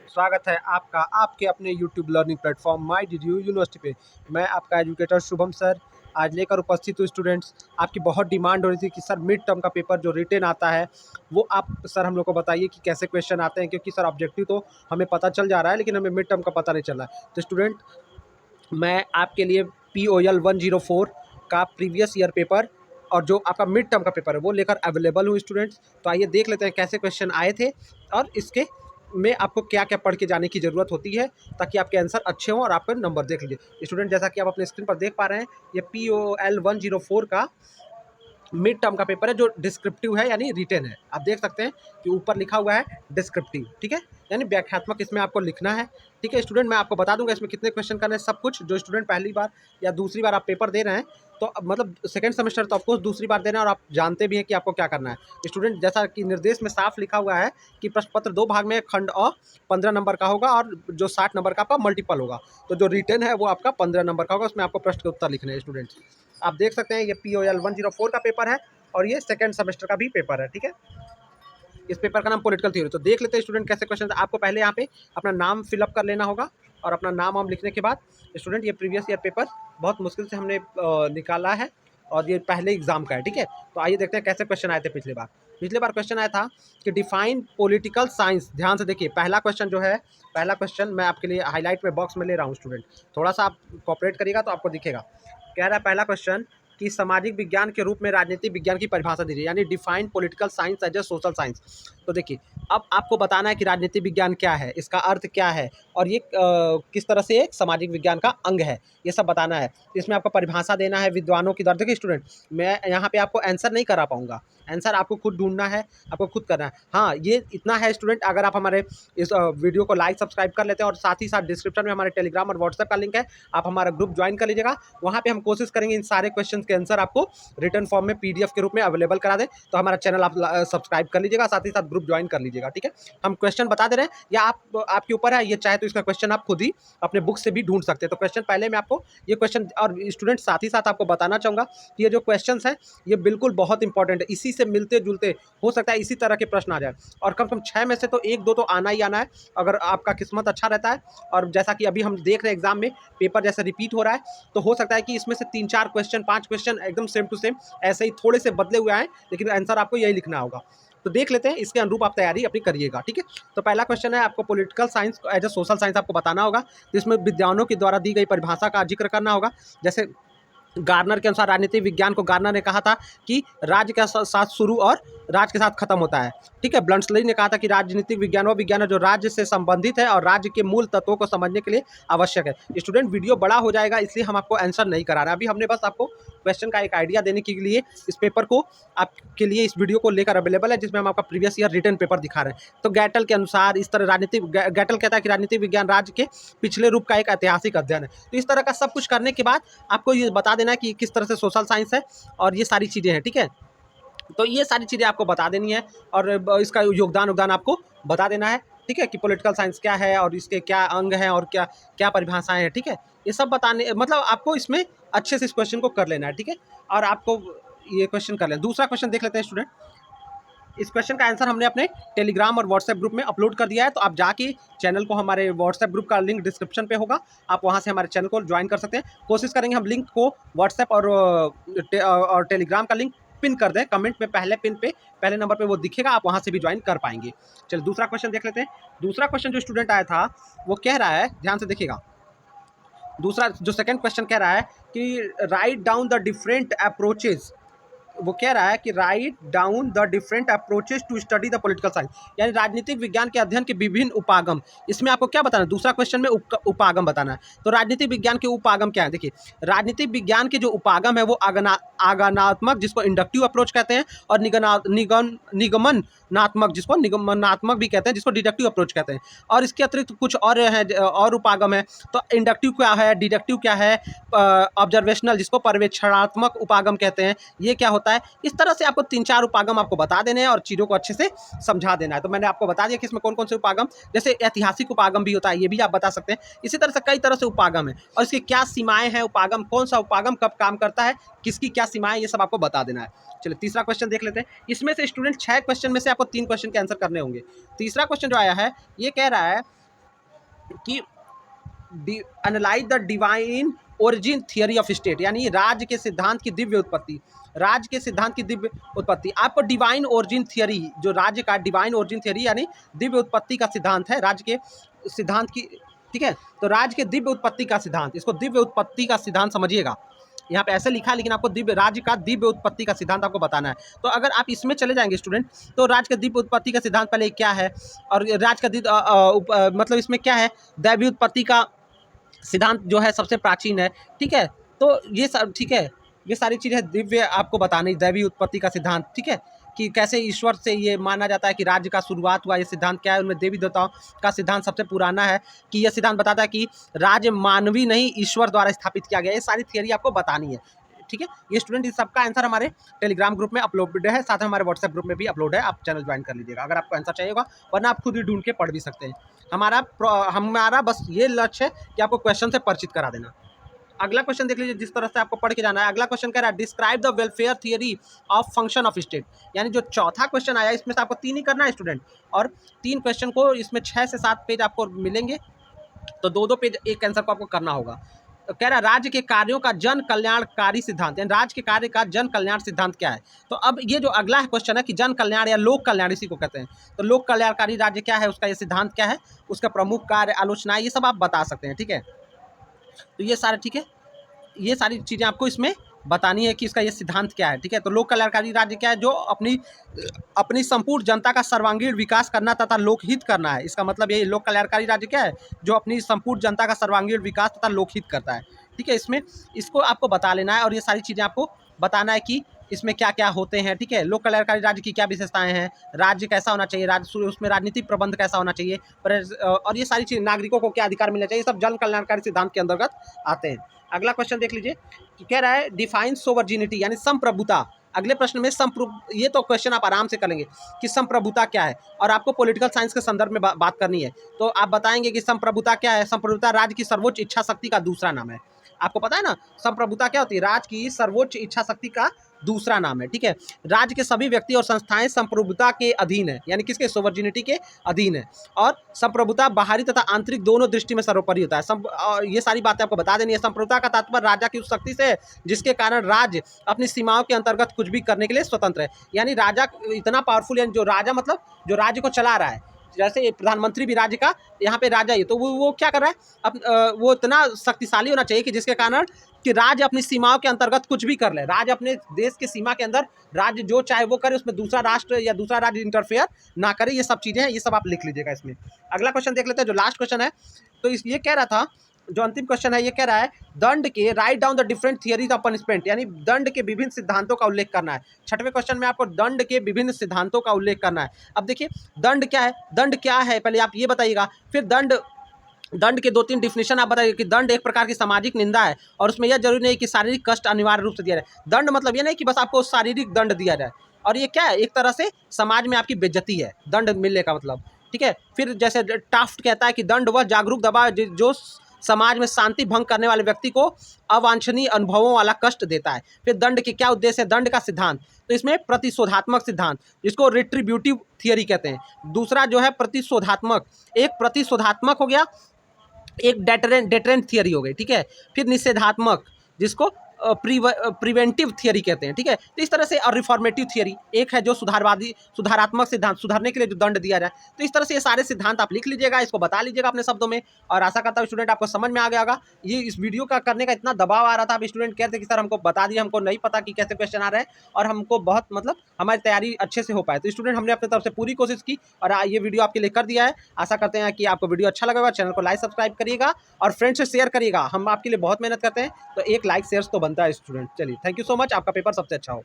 स्वागत है आपका आपके अपने YouTube लर्निंग प्लेटफॉर्म माई डीडीयू यूनिवर्सिटी पे। मैं आपका एजुकेटर शुभम सर आज लेकर उपस्थित हूँ। स्टूडेंट्स, आपकी बहुत डिमांड हो रही थी कि सर मिड टर्म का पेपर जो रिटेन आता है वो आप सर हम लोग को बताइए कि कैसे क्वेश्चन आते हैं, क्योंकि सर ऑब्जेक्टिव तो हमें पता चल जा रहा है लेकिन हमें मिड टर्म का पता नहीं चल रहा है। तो स्टूडेंट, मैं आपके लिए POL 104 का प्रीवियस ईयर पेपर और जो आपका मिड टर्म का पेपर है वो लेकर अवेलेबल हूँ। स्टूडेंट्स, तो आइए देख लेते हैं कैसे क्वेश्चन आए थे और इसके में आपको क्या क्या पढ़ के जाने की ज़रूरत होती है ताकि आपके आंसर अच्छे हों और आपका नंबर देख लीजिए। स्टूडेंट, जैसा कि आप अपने स्क्रीन पर देख पा रहे हैं, ये POL 104 का मिड टर्म का पेपर है जो डिस्क्रिप्टिव है यानी रिटेन है। आप देख सकते हैं कि ऊपर लिखा हुआ है डिस्क्रिप्टिव, ठीक है, यानी व्याख्यात्मक इसमें आपको लिखना है। ठीक है स्टूडेंट, मैं आपको बता दूंगा इसमें कितने क्वेश्चन करने हैं, सब कुछ। जो स्टूडेंट पहली बार या दूसरी बार आप पेपर दे रहे हैं तो मतलब सेकंड सेमेस्टर तो ऑफकोर्स दूसरी बार देना है और आप जानते भी हैं कि आपको क्या करना है। स्टूडेंट, जैसा कि निर्देश में साफ लिखा हुआ है कि प्रश्न पत्र 2 भाग में खंड अ 15 नंबर का होगा और जो 60 नंबर का आपका मल्टीपल होगा। तो जो रिटेन है वो आपका 15 नंबर का होगा, उसमें आपको प्रश्न के उत्तर लिखने हैं। स्टूडेंट्स, आप देख सकते हैं ये POL 104 का पेपर है और ये सेकंड सेमेस्टर का भी पेपर है। ठीक है, इस पेपर का नाम पॉलिटिकल थ्योरी। तो देख लेते हैं स्टूडेंट कैसे क्वेश्चन। आपको पहले यहाँ पे अपना नाम फिलअप कर लेना होगा और अपना नाम वाम लिखने के बाद स्टूडेंट, ये प्रीवियस ईयर पेपर बहुत मुश्किल से हमने निकाला है और ये पहले एग्जाम का है। ठीक है, तो आइए देखते हैं कैसे क्वेश्चन आए थे पिछले बार। पिछले बार क्वेश्चन आया था कि डिफाइन पॉलिटिकल साइंस। ध्यान से देखिए, पहला क्वेश्चन जो है, पहला क्वेश्चन मैं आपके लिए हाईलाइट में बॉक्स में ले रहा हूँ। स्टूडेंट, थोड़ा सा आप कॉपरेट करिएगा तो आपको दिखेगा। कह रहा है पहला क्वेश्चन कि सामाजिक विज्ञान के रूप में राजनीतिक विज्ञान की परिभाषा दीजिए, यानी define political science as a social science. तो देखिए, अब आपको बताना है कि राजनीतिक विज्ञान क्या है, इसका अर्थ क्या है और ये किस तरह से एक सामाजिक विज्ञान का अंग है, ये सब बताना है। इसमें आपको परिभाषा देना है विद्वानों की द्वारा। देखिए स्टूडेंट, मैं यहाँ पे आपको आंसर नहीं करा पाऊंगा, आंसर आपको खुद ढूंढना है, आपको खुद करना है। हाँ, ये इतना है स्टूडेंट, अगर आप हमारे इस वीडियो को लाइक सब्सक्राइब कर लेते हैं और साथ ही साथ डिस्क्रिप्शन में हमारे टेलीग्राम और व्हाट्सएप का लिंक है, आप हमारा ग्रुप ज्वाइन कर लीजिएगा। वहाँ पे हम कोशिश करेंगे इन सारे क्वेश्चन के आंसर आपको रिटर्न फॉर्म में PDF के रूप में अवेलेबल करा दें। तो हमारा चैनल आप सब्सक्राइब कर लीजिएगा, साथ ही साथ ग्रुप ज्वाइन कर लीजिएगा। ठीक है, हम क्वेश्चन बता दे रहे हैं या आपके ऊपर है, ये चाहे तो इसका क्वेश्चन आप खुद ही अपने बुक से भी ढूंढ सकते हैं। तो क्वेश्चन पहले मैं आपको ये क्वेश्चन, और स्टूडेंट साथ ही साथ आपको बताना चाहूँगा कि ये जो क्वेश्चन हैं ये बिल्कुल बहुत इंपॉर्टेंट है, इसी से मिलते जुलते हो सकता है इसी तरह के प्रश्न आ जाए और कम से कम 6 में से तो 1-2 तो आना ही आना है, अगर आपका किस्मत अच्छा रहता है। और जैसा कि अभी हम देख रहे हैं एग्जाम में पेपर जैसे रिपीट हो रहा है, तो हो सकता है कि इसमें से 3-4 क्वेश्चन 5 क्वेश्चन एकदम सेम टू सेम ऐसे ही थोड़े से बदले हुए आए, लेकिन आंसर आपको यही लिखना होगा। तो देख लेते हैं, इसके अनुरूप आप तैयारी अपनी करिएगा। ठीक है, तो पहला क्वेश्चन है, आपको political science as a social science आपको बताना होगा, जिसमें विद्वानों के द्वारा दी गई परिभाषा का जिक्र करना होगा। जैसे गार्नर के अनुसार राजनीतिक विज्ञान को गार्नर ने कहा था कि राज्य के साथ शुरू और राज्य के साथ खत्म होता है। ठीक है, ब्लंट्सली ने कहा था कि राजनीतिक विज्ञान वो विज्ञान है जो राज्य से संबंधित है और राज्य के मूल तत्वों को समझने के लिए आवश्यक है। स्टूडेंट, वीडियो बड़ा हो जाएगा इसलिए हम आपको आंसर नहीं करा रहे हैं, अभी हमने बस आपको क्वेश्चन का एक आइडिया देने के लिए इस पेपर को आपके लिए इस वीडियो को लेकर अवेलेबल है, जिसमें हम आपका प्रीवियस ईयर रिटन पेपर दिखा रहे हैं। तो गैटल के अनुसार इस तरह गैटल कहता है कि राजनीतिक विज्ञान राज्य के पिछले रूप का एक ऐतिहासिक अध्ययन है। तो इस तरह का सब कुछ करने के बाद आपको ये बता देना है कि किस तरह से सोशल साइंस है और ये सारी चीज़ें हैं। ठीक है, तो ये सारी चीज़ें आपको बता देनी है और इसका योगदान आपको बता देना है। ठीक है, कि पॉलिटिकल साइंस क्या है और इसके क्या अंग हैं और क्या क्या परिभाषाएं हैं। ठीक है, ये सब बताने, मतलब आपको इसमें अच्छे से इस क्वेश्चन को कर लेना है। ठीक है, और आपको ये क्वेश्चन कर लेना। दूसरा क्वेश्चन देख लेते हैं स्टूडेंट। इस क्वेश्चन का आंसर हमने अपने टेलीग्राम और व्हाट्सएप ग्रुप में अपलोड कर दिया है, तो आप जाके चैनल को, हमारे व्हाट्सएप ग्रुप का लिंक डिस्क्रिप्शन पे होगा, आप वहां से हमारे चैनल को ज्वाइन कर सकते हैं। कोशिश करेंगे हम लिंक को व्हाट्सएप और टेलीग्राम का लिंक पिन कर दें, कमेंट में पहले पिन पे पहले नंबर पे वो दिखेगा, आप वहां से भी ज्वाइन कर पाएंगे। चलिए दूसरा क्वेश्चन देख लेते हैं। दूसरा क्वेश्चन जो स्टूडेंट आया था वो कह रहा है, ध्यान से देखिएगा, दूसरा जो सेकंड क्वेश्चन कह रहा है कि write down the different approaches. वो कह रहा है कि write down the different approaches to study the political science, यानी राजनीतिक विज्ञान के अध्ययन के विभिन्न उपागम। इसमें आपको क्या बताना है, दूसरा क्वेश्चन में उपागम बताना है। तो राजनीतिक विज्ञान के उपागम क्या है, देखिए राजनीतिक विज्ञान के जो उपागम है वो आगमनात्मक, जिसको इंडक्टिव अप्रोच कहते हैं, और निगमनात्मक, जिसको निगमनात्मक भी कहते हैं, जिसको डिडक्टिव अप्रोच कहते हैं। और इसके अतिरिक्त कुछ और है, और उपागम है। तो इंडक्टिव क्या है, डिडक्टिव क्या है, ऑब्जर्वेशनल, जिसको पर्यवेक्षणात्मक उपागम कहते हैं, ये क्या होता होता है। इस तरह से आपको 3-4 उपागम आपको बता देने हैं और चीज़ों को अच्छे से समझा देना है। तो मैंने आपको बता दिया कि इसमें कौन-कौन से उपागम, जैसे ऐतिहासिक उपागम भी होता है, ये भी आप बता सकते हैं। इसी तरह से कई तरह से उपागम है और इसकी क्या सीमाएँ हैं, उपागम कौन सा उपागम कब काम करता है, किसकी क्या सीमाएँ, ये सब आपको बता देना है। चलिए तीसरा क्वेश्चन देख लेते हैं। इसमें से स्टूडेंट 6 क्वेश्चन में से आपको 3 क्वेश्चन के आंसर करने होंगे। तीसरा क्वेश्चन जो आया है, ये कह रहा है कि analyse the divine origin theory of state, यानी राज्य के सिद्धांत की दिव्य उत्पत्ति। राज्य के सिद्धांत की दिव्य उत्पत्ति आपको डिवाइन ओरिजिन थियरी, जो राज्य का डिवाइन ओरिजिन थियरी यानी दिव्य उत्पत्ति का सिद्धांत है, राज्य के सिद्धांत की, ठीक है। तो राज्य के दिव्य उत्पत्ति का सिद्धांत, इसको दिव्य उत्पत्ति का सिद्धांत समझिएगा। यहाँ पे ऐसे लिखा है, लेकिन आपको दिव्य राज्य का दिव्य उत्पत्ति का सिद्धांत आपको बताना है। तो अगर आप इसमें चले जाएंगे स्टूडेंट, तो राज्य के दिव्य उत्पत्ति का सिद्धांत पहले क्या है, और राज्य का मतलब इसमें क्या है, दैवीय उत्पत्ति का सिद्धांत जो है सबसे प्राचीन है, ठीक है। तो ये सब ठीक है, ये सारी चीज़ें दिव्य आपको बतानी, दैवीय उत्पत्ति का सिद्धांत, ठीक है, कि कैसे ईश्वर से ये माना जाता है कि राज्य का शुरुआत हुआ, ये सिद्धांत क्या है, उनमें देवी देवताओं का सिद्धांत सबसे पुराना है, कि यह सिद्धांत बताता है कि राज्य मानवी नहीं ईश्वर द्वारा स्थापित किया गया। ये सारी थियरी आपको बतानी है, ठीक है। ये स्टूडेंट इस सबका आंसर हमारे टेलीग्राम ग्रुप में अपलोड है, साथ में हमारे व्हाट्सएप ग्रुप में भी अपलोड है, आप चैनल ज्वाइन कर लीजिएगा अगर आपको आंसर चाहिए होगा, वरना आप खुद ही ढूंढ के पढ़ भी सकते हैं। हमारा बस ये लक्ष्य है कि आपको क्वेश्चन से परिचित करा देना। अगला क्वेश्चन देख लीजिए, जिस तरह से आपको पढ़ के जाना है। अगला क्वेश्चन कह रहा है describe the welfare theory of function of state, यानी जो चौथा क्वेश्चन आया इसमें से आपको 3 ही करना है स्टूडेंट, और 3 क्वेश्चन को इसमें 6 से 7 पेज आपको मिलेंगे, तो 2-2 पेज एक आंसर को आपको करना होगा। तो कह रहा है राज्य के कार्यों का जन कल्याणकारी सिद्धांत, यानी राज्य के कार्य का जन कल्याण सिद्धांत क्या है। तो अब ये जो अगला क्वेश्चन है कि जन कल्याण या लोक कल्याण इसी को कहते हैं, तो लोक कल्याणकारी राज्य क्या है, उसका ये सिद्धांत क्या है, उसका प्रमुख कार्य, आलोचना, ये सब आप बता सकते हैं, ठीक है। तो ये सारे, ठीक है, ये सारी चीज़ें आपको इसमें बतानी है कि इसका ये सिद्धांत क्या है, ठीक है। तो लोक कल्याणकारी राज्य क्या है, जो अपनी संपूर्ण जनता का सर्वांगीण विकास करना तथा लोकहित करना है। इसका मतलब ये लोक कल्याणकारी राज्य क्या है, जो अपनी संपूर्ण जनता का सर्वांगीण विकास तथा लोकहित करता है, ठीक है। इसमें इसको आपको बता लेना है और ये सारी चीज़ें आपको बताना है कि इसमें क्या क्या होते हैं, ठीक है। लोक कल्याणकारी राज्य की क्या विशेषताएं हैं, राज्य कैसा होना चाहिए, राज्य उसमें राजनीतिक प्रबंध कैसा होना चाहिए, और ये सारी चीज़, नागरिकों को क्या अधिकार मिलना चाहिए, सब जन कल्याणकारी सिद्धांत के अंतर्गत आते हैं। अगला क्वेश्चन देख लीजिए, कह रहा है डिफाइन सोवर्जिनिटी, यानी संप्रभुता। अगले प्रश्न में ये तो क्वेश्चन आप आराम से करेंगे कि संप्रभुता क्या है, और आपको पॉलिटिकल साइंस के संदर्भ में बात करनी है। तो आप बताएंगे कि संप्रभुता क्या है। संप्रभुता राज्य की सर्वोच्च इच्छा शक्ति का दूसरा नाम है। आपको पता है ना संप्रभुता क्या होती है, राज्य की सर्वोच्च इच्छा शक्ति का दूसरा नाम है, ठीक है। राज्य के सभी व्यक्ति और संस्थाएं संप्रभुता के अधीन है, यानी किसके, सोवर्जिनिटी के अधीन है, और संप्रभुता बाहरी तथा आंतरिक दोनों दृष्टि में सर्वोपरि होता है। ये सारी बातें आपको बता देनी है। संप्रभुता का तात्पर्य राजा की उस शक्ति से है जिसके कारण राज्य अपनी सीमाओं के अंतर्गत कुछ भी करने के लिए स्वतंत्र है, यानी राजा इतना पावरफुल, यानी जो राजा मतलब जो राज्य को चला रहा है, जैसे प्रधानमंत्री भी राज्य का यहाँ पे राजा ही, तो वो क्या कर रहा है, अब वो इतना शक्तिशाली होना चाहिए कि जिसके कारण कि राज्य अपनी सीमाओं के अंतर्गत कुछ भी कर ले। राज्य अपने देश की सीमा के अंदर राज्य जो चाहे वो करे, उसमें दूसरा राष्ट्र या दूसरा राज्य इंटरफेयर ना करे। ये सब चीज़ें हैं, ये सब आप लिख लीजिएगा इसमें। अगला क्वेश्चन देख लेते हैं, जो लास्ट क्वेश्चन है। तो ये कह रहा था, जो अंतिम क्वेश्चन है, ये कह रहा है दंड के right down the different theories of punishment, यानी दंड के विभिन्न सिद्धांतों का उल्लेख करना है। 6वें क्वेश्चन में आपको दंड के विभिन्न सिद्धांतों का उल्लेख करना है। अब देखिए दंड क्या है, दंड क्या है पहले आप ये बताइएगा, फिर दंड के 2-3 डिफिनेशन आप बताइए कि दंड एक प्रकार की सामाजिक निंदा है, और उसमें यह जरूरी नहीं कि शारीरिक कष्ट अनिवार्य रूप से दिया जाए। दंड मतलब ये नहीं कि बस आपको शारीरिक दंड दिया जाए, और ये क्या है, एक तरह से समाज में आपकी बेइज्जती है दंड मिलने का मतलब, ठीक है। फिर जैसे टाफ्ट कहता है कि दंड वह जागरूक दबाव जो समाज में शांति भंग करने वाले व्यक्ति को अवांछनीय अनुभवों वाला कष्ट देता है। फिर दंड के क्या उद्देश्य है, दंड का सिद्धांत, तो इसमें प्रतिशोधात्मक सिद्धांत, जिसको रिट्रीब्यूटिव थियरी कहते हैं। दूसरा जो है प्रतिशोधात्मक, एक प्रतिशोधात्मक हो गया, एक डेटरेंट थियरी हो गई, ठीक है। फिर निषेधात्मक, जिसको प्रिवेंटिव थियरी कहते हैं, ठीक है। तो इस तरह से, और रिफॉर्मेटिव थियरी एक है जो सुधारात्मक सिद्धांत, सुधारने के लिए जो दंड दिया जाए। तो इस तरह से ये सारे सिद्धांत आप लिख लीजिएगा, इसको बता लीजिएगा अपने शब्दों में, और आशा करता हूँ स्टूडेंट आपको समझ में आ गया होगा। ये इस वीडियो का करने का इतना दबाव आ रहा था, अब स्टूडेंट कहते कि सर हमको बता दिए, हमको नहीं पता कि कैसे क्वेश्चन आ रहे हैं, और हमको बहुत मतलब हमारी तैयारी अच्छे से हो पाए। तो स्टूडेंट हमने अपनी तरफ से पूरी कोशिश की, और ये वीडियो आपके लिए कर दिया है। आशा करते हैं कि आपको वीडियो अच्छा लगेगा। चैनल को लाइक सब्सक्राइब करिएगा और फ्रेंड्स से शेयर करिएगा, हम आपके लिए बहुत मेहनत करते हैं, तो एक लाइक शेयर तो बनता है स्टूडेंट। चलिए थैंक यू सो मच, आपका पेपर सबसे अच्छा हो।